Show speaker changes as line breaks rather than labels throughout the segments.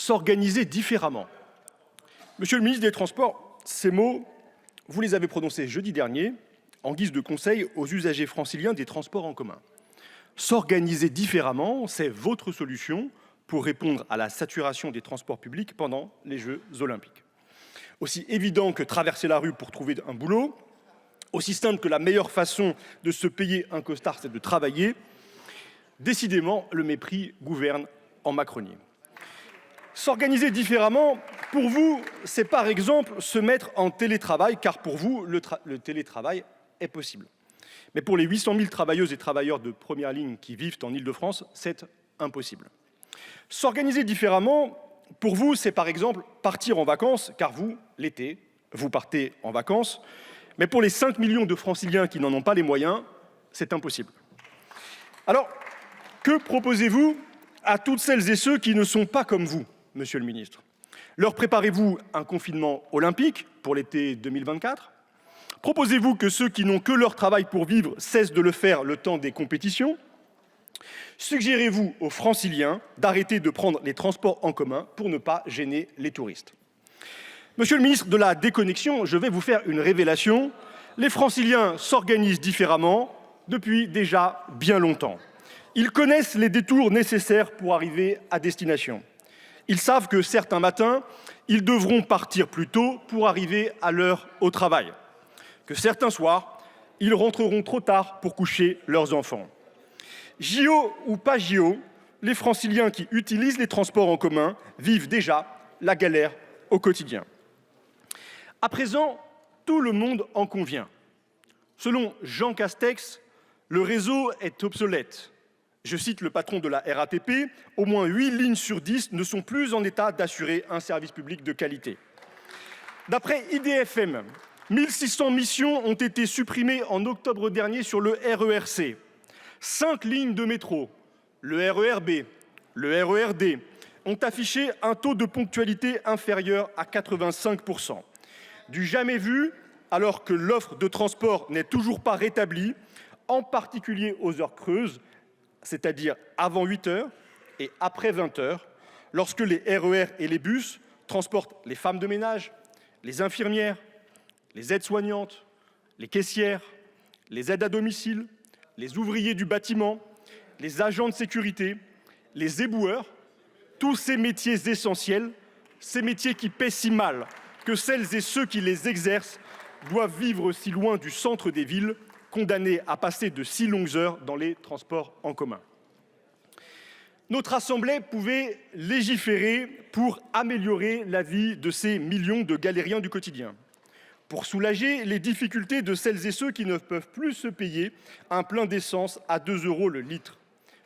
s'organiser différemment. Monsieur le ministre des Transports, ces mots, vous les avez prononcés jeudi dernier en guise de conseil aux usagers franciliens des transports en commun. S'organiser différemment, c'est votre solution pour répondre à la saturation des transports publics pendant les Jeux Olympiques. Aussi évident que traverser la rue pour trouver un boulot, aussi simple que la meilleure façon de se payer un costard, c'est de travailler. Décidément, le mépris gouverne en Macronie. S'organiser différemment, pour vous, c'est par exemple se mettre en télétravail, car pour vous, le télétravail est possible. Mais pour les 800 000 travailleuses et travailleurs de première ligne qui vivent en Île-de-France, c'est impossible. S'organiser différemment, pour vous, c'est par exemple partir en vacances, car vous, l'été, vous partez en vacances. Mais pour les 5 millions de franciliens qui n'en ont pas les moyens, c'est impossible. Alors, que proposez-vous à toutes celles et ceux qui ne sont pas comme vous, monsieur le ministre? Leur préparez-vous un confinement olympique pour l'été 2024? Proposez-vous que ceux qui n'ont que leur travail pour vivre cessent de le faire le temps des compétitions? Suggérez-vous aux franciliens d'arrêter de prendre les transports en commun pour ne pas gêner les touristes? Monsieur le ministre de la Déconnexion, je vais vous faire une révélation. Les franciliens s'organisent différemment depuis déjà bien longtemps. Ils connaissent les détours nécessaires pour arriver à destination. Ils savent que certains matins, ils devront partir plus tôt pour arriver à l'heure au travail. Que certains soirs, ils rentreront trop tard pour coucher leurs enfants. JO ou pas JO, les franciliens qui utilisent les transports en commun vivent déjà la galère au quotidien. À présent, tout le monde en convient. Selon Jean Castex, le réseau est obsolète. Je cite le patron de la RATP, au moins 8 lignes sur 10 ne sont plus en état d'assurer un service public de qualité. D'après IDFM, 1600 missions ont été supprimées en octobre dernier sur le RERC. 5 lignes de métro, le RERB, le RERD, ont affiché un taux de ponctualité inférieur à 85%. Du jamais vu, alors que l'offre de transport n'est toujours pas rétablie, en particulier aux heures creuses, c'est-à-dire avant 8 heures et après 20 heures, lorsque les RER et les bus transportent les femmes de ménage, les infirmières, les aides-soignantes, les caissières, les aides à domicile, les ouvriers du bâtiment, les agents de sécurité, les éboueurs, tous ces métiers essentiels, ces métiers qui paient si mal que celles et ceux qui les exercent doivent vivre si loin du centre des villes, condamnés à passer de si longues heures dans les transports en commun. Notre Assemblée pouvait légiférer pour améliorer la vie de ces millions de galériens du quotidien, pour soulager les difficultés de celles et ceux qui ne peuvent plus se payer un plein d'essence à 2 € le litre,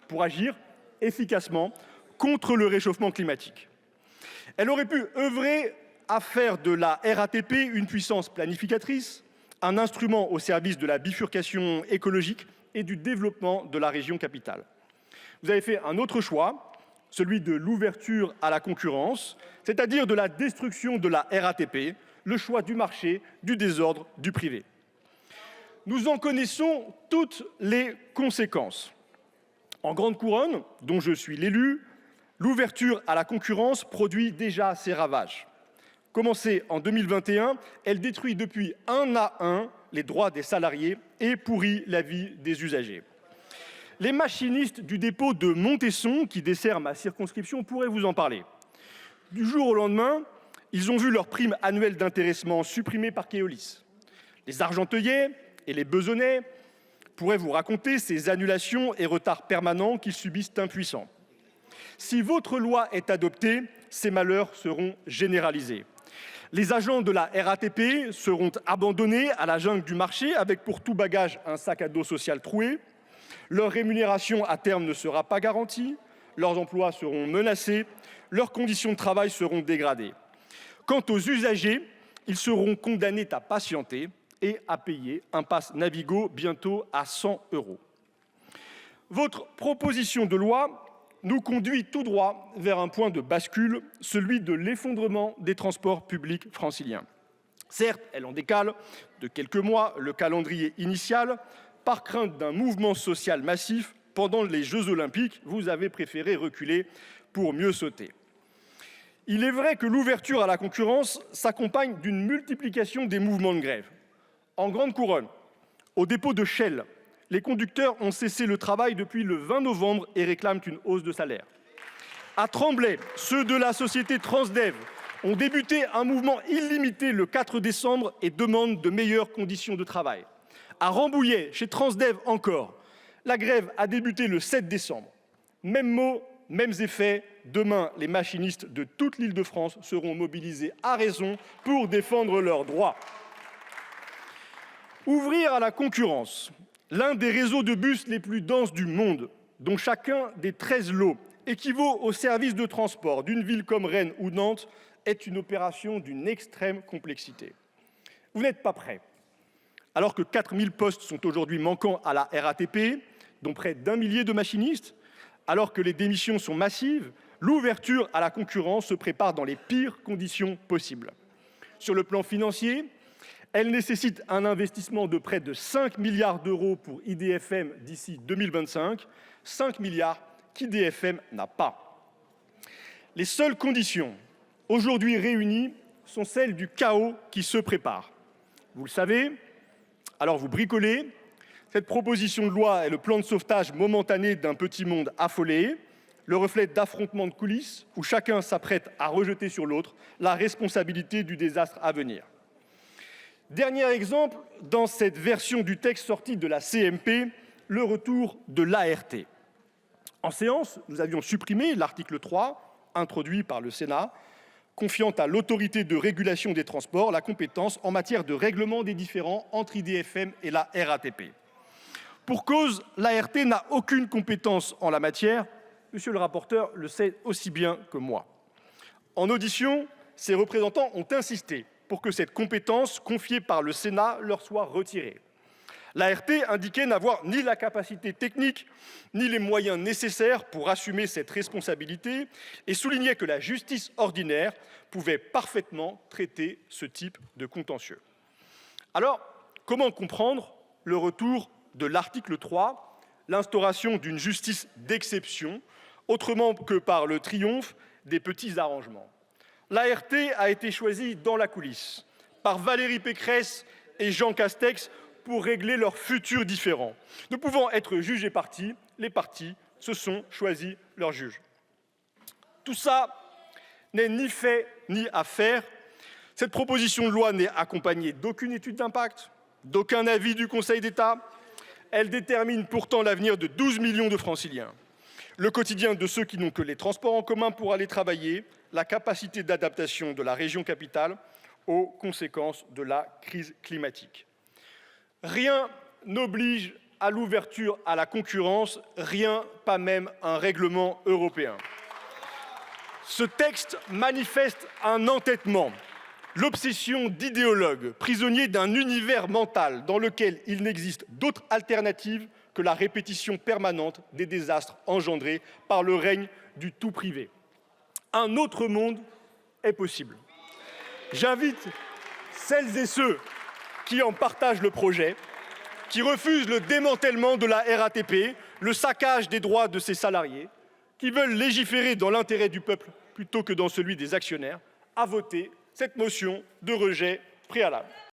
pour agir efficacement contre le réchauffement climatique. Elle aurait pu œuvrer à faire de la RATP une puissance planificatrice, un instrument au service de la bifurcation écologique et du développement de la région capitale. Vous avez fait un autre choix, celui de l'ouverture à la concurrence, c'est-à-dire de la destruction de la RATP, le choix du marché, du désordre, du privé. Nous en connaissons toutes les conséquences. En grande couronne, dont je suis l'élu, l'ouverture à la concurrence produit déjà ses ravages. Commencée en 2021, elle détruit depuis un à un les droits des salariés et pourrit la vie des usagers. Les machinistes du dépôt de Montesson, qui dessert ma circonscription, pourraient vous en parler. Du jour au lendemain, ils ont vu leur prime annuelle d'intéressement supprimée par Keolis. Les Argenteuillais et les Besonnais pourraient vous raconter ces annulations et retards permanents qu'ils subissent impuissants. Si votre loi est adoptée, ces malheurs seront généralisés. Les agents de la RATP seront abandonnés à la jungle du marché avec pour tout bagage un sac à dos social troué. Leur rémunération à terme ne sera pas garantie, leurs emplois seront menacés, leurs conditions de travail seront dégradées. Quant aux usagers, ils seront condamnés à patienter et à payer un pass Navigo bientôt à 100 €. Votre proposition de loi nous conduit tout droit vers un point de bascule, celui de l'effondrement des transports publics franciliens. Certes, elle en décale de quelques mois le calendrier initial. Par crainte d'un mouvement social massif, pendant les Jeux Olympiques, vous avez préféré reculer pour mieux sauter. Il est vrai que l'ouverture à la concurrence s'accompagne d'une multiplication des mouvements de grève. En grande couronne, au dépôt de Shell, les conducteurs ont cessé le travail depuis le 20 novembre et réclament une hausse de salaire. À Tremblay, ceux de la société Transdev ont débuté un mouvement illimité le 4 décembre et demandent de meilleures conditions de travail. À Rambouillet, chez Transdev encore, la grève a débuté le 7 décembre. Mêmes mots, mêmes effets. Demain, les machinistes de toute l'Île-de-France seront mobilisés à raison pour défendre leurs droits. Ouvrir à la concurrence l'un des réseaux de bus les plus denses du monde, dont chacun des 13 lots équivaut au service de transport d'une ville comme Rennes ou Nantes, est une opération d'une extrême complexité. Vous n'êtes pas prêts. Alors que 4000 postes sont aujourd'hui manquants à la RATP, dont près d'1 millier de machinistes, alors que les démissions sont massives, l'ouverture à la concurrence se prépare dans les pires conditions possibles. Sur le plan financier, elle nécessite un investissement de près de 5 milliards d'euros pour IDFM d'ici 2025, 5 milliards qu'IDFM n'a pas. Les seules conditions aujourd'hui réunies sont celles du chaos qui se prépare. Vous le savez, alors vous bricolez. Cette proposition de loi est le plan de sauvetage momentané d'un petit monde affolé, le reflet d'affrontements de coulisses où chacun s'apprête à rejeter sur l'autre la responsabilité du désastre à venir. Dernier exemple, dans cette version du texte sorti de la CMP, le retour de l'ART. En séance, nous avions supprimé l'article 3, introduit par le Sénat, confiant à l'autorité de régulation des transports la compétence en matière de règlement des différends entre IDFM et la RATP. Pour cause, l'ART n'a aucune compétence en la matière. Monsieur le rapporteur le sait aussi bien que moi. En audition, ses représentants ont insisté pour que cette compétence confiée par le Sénat leur soit retirée. L'ART indiquait n'avoir ni la capacité technique, ni les moyens nécessaires pour assumer cette responsabilité et soulignait que la justice ordinaire pouvait parfaitement traiter ce type de contentieux. Alors, comment comprendre le retour de l'article 3, l'instauration d'une justice d'exception, autrement que par le triomphe des petits arrangements? L'ART a été choisie dans la coulisse par Valérie Pécresse et Jean Castex pour régler leurs futurs différends. Ne pouvant être juges et parties, les parties se sont choisis leurs juges. Tout ça n'est ni fait ni à faire. Cette proposition de loi n'est accompagnée d'aucune étude d'impact, d'aucun avis du Conseil d'État. Elle détermine pourtant l'avenir de 12 millions de Franciliens, le quotidien de ceux qui n'ont que les transports en commun pour aller travailler, la capacité d'adaptation de la région capitale aux conséquences de la crise climatique. Rien n'oblige à l'ouverture à la concurrence, rien, pas même un règlement européen. Ce texte manifeste un entêtement, l'obsession d'idéologues prisonniers d'un univers mental dans lequel il n'existe d'autre alternative que la répétition permanente des désastres engendrés par le règne du tout privé. Un autre monde est possible. J'invite celles et ceux qui en partagent le projet, qui refusent le démantèlement de la RATP, le saccage des droits de ses salariés, qui veulent légiférer dans l'intérêt du peuple plutôt que dans celui des actionnaires, à voter cette motion de rejet préalable.